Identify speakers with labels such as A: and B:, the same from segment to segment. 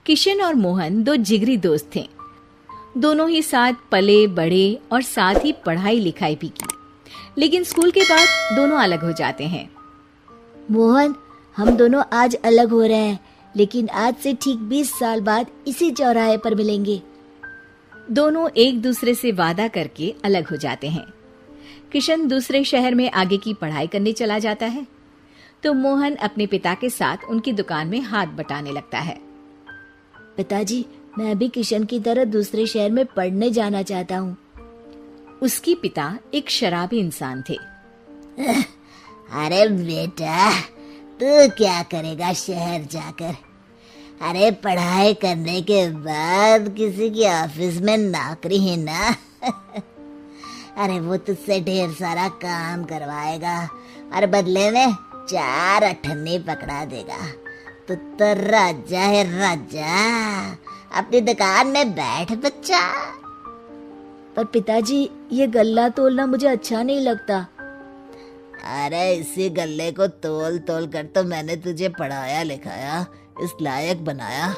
A: किशन और मोहन दो जिगरी दोस्त थे। दोनों ही साथ पले बढ़े और साथ ही पढ़ाई लिखाई भी की, लेकिन स्कूल के बाद दोनों अलग हो जाते हैं।
B: मोहन, हम दोनों आज अलग हो रहे हैं, लेकिन आज से ठीक 20 साल बाद इसी चौराहे पर मिलेंगे।
A: दोनों एक दूसरे से वादा करके अलग हो जाते हैं। किशन दूसरे शहर में आगे की पढ़ाई करने चला जाता है, तो मोहन अपने पिता के साथ उनकी दुकान में हाथ बटाने लगता है।
B: पिताजी, मैं भी किशन की तरह दूसरे शहर में पढ़ने जाना चाहता हूँ।
A: उसके पिता एक शराबी इंसान थे।
B: अरे बेटा, तू क्या करेगा शहर जाकर? अरे पढ़ाई करने के बाद किसी के ऑफिस में नौकरी है ना। अरे वो तुझसे ढेर सारा काम करवाएगा और बदले में 4 अठन्नी पकड़ा देगा। तो राजा है राजा, अपनी दुकान में बैठ बच्चा। पर पिताजी, ये गल्ला तोलना मुझे अच्छा नहीं लगता। अरे इसी गल्ले को तोल तोल कर तो मैंने तुझे पढ़ाया लिखाया, इस लायक बनाया,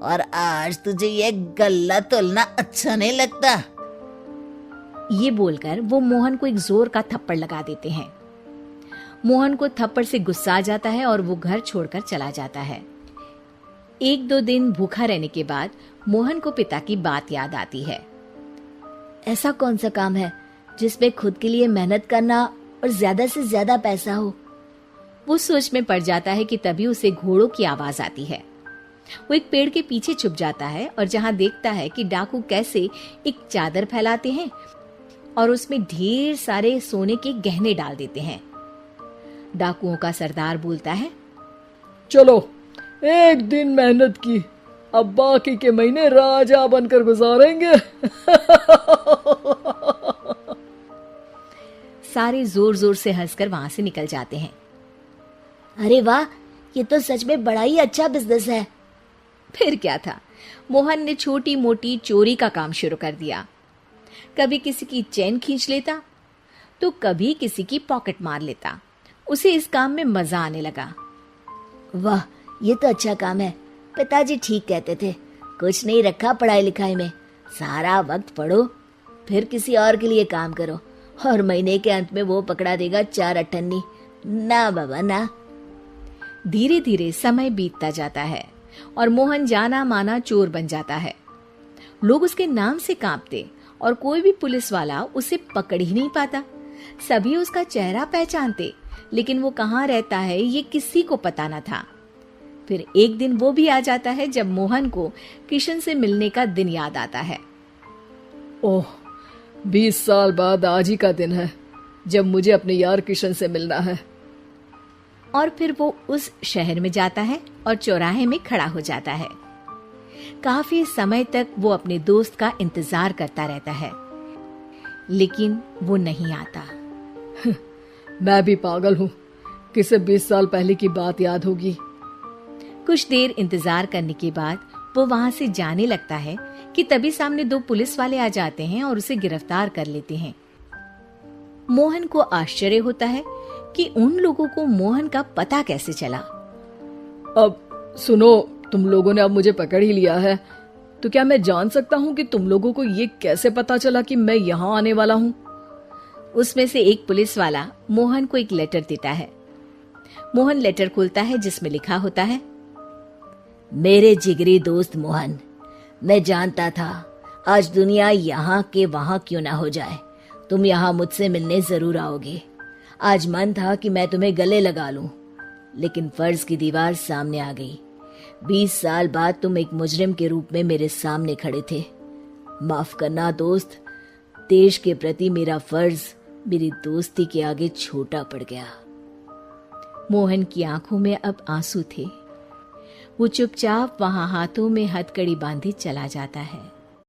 B: और आज तुझे ये गल्ला तोलना अच्छा नहीं लगता।
A: ये बोलकर वो मोहन को एक जोर का थप्पड़ लगा देते हैं। मोहन को थप्पड़ से गुस्सा आ जाता है और वो घर छोड़कर चला जाता है। 1-2 दिन भूखा रहने के बाद मोहन को पिता की बात याद आती है।
B: ऐसा कौन सा काम है जिसमें खुद के लिए मेहनत करना और ज्यादा से ज्यादा पैसा हो?
A: वो सोच में पड़ जाता है कि तभी उसे घोड़ों की आवाज आती है। वो एक पेड़ के पीछे छुप जाता है और जहां देखता है कि डाकू कैसे एक चादर फैलाते हैं और उसमें ढेर सारे सोने के गहने डाल देते हैं। डाकुओं का सरदार बोलता है,
C: चलो, एक दिन मेहनत की, अब बाकी के महीने राजा बनकर गुजारेंगे।
A: सारे जोर जोर से हंसकर वहां से निकल जाते हैं।
B: अरे वाह, ये तो सच में बड़ा ही अच्छा बिजनेस है।
A: फिर क्या था, मोहन ने छोटी मोटी चोरी का काम शुरू कर दिया। कभी किसी की चेन खींच लेता तो कभी किसी की पॉकेट मार लेता। उसे इस काम में मजा आने लगा।
B: वाह, ये तो अच्छा काम है। पिताजी ठीक कहते थे, कुछ नहीं रखा पढ़ाई लिखाई में, सारा वक्त पढ़ो, फिर किसी और के लिए काम करो, और महीने के अंत में वो पकड़ा देगा 4 अठन्नी। ना बाबा ना।
A: धीरे धीरे समय बीतता जाता है और मोहन जाना माना चोर बन जाता है। लोग उसके नाम से कांपते और कोई भी पुलिस वाला उसे पकड़ ही नहीं पाता। सभी उसका चेहरा पहचानते, लेकिन वो कहाँ रहता है ये किसी को पता न था। फिर एक दिन वो भी आ जाता है जब मोहन को किशन से मिलने का दिन याद आता है।
C: ओह, 20 साल बाद आज ही का दिन है जब मुझे अपने यार किशन से मिलना है।
A: और फिर वो उस शहर में जाता है और चौराहे में खड़ा हो जाता है। काफी समय तक वो अपने दोस्त का इंतजार करता रहता है, लेकिन वो नहीं आता।
C: मैं भी पागल हूँ, किसे 20 साल पहले की बात याद होगी।
A: कुछ देर इंतजार करने के बाद वो वहां से जाने लगता है कि तभी सामने 2 पुलिस वाले आ जाते हैं और उसे गिरफ्तार कर लेते हैं। मोहन को आश्चर्य होता है कि उन लोगों को मोहन का पता कैसे चला।
C: अब सुनो, तुम लोगों ने अब मुझे पकड़ ही लिया है, तो क्या मैं जान सकता हूँ कि तुम लोगों को ये कैसे पता चला कि मैं यहाँ आने वाला हूँ?
A: उसमें से एक पुलिस वाला मोहन को एक लेटर देता है। मोहन लेटर खोलता है जिसमें लिखा होता है,
B: मेरे जिगरी दोस्त मोहन, मैं जानता था आज दुनिया यहाँ के वहां क्यों ना हो जाए, तुम यहाँ मुझसे मिलने जरूर आओगे। आज मन था कि मैं तुम्हें गले लगा लूं, लेकिन फर्ज की दीवार सामने आ गई। 20 साल बाद तुम एक मुजरिम के रूप में मेरे सामने खड़े थे। माफ करना दोस्त, देश के प्रति मेरा फर्ज मेरी दोस्ती के आगे छोटा पड़ गया।
A: मोहन की आंखों में अब आंसू थे। वो चुपचाप वहां हाथों में हथकड़ी बांधे चला जाता है।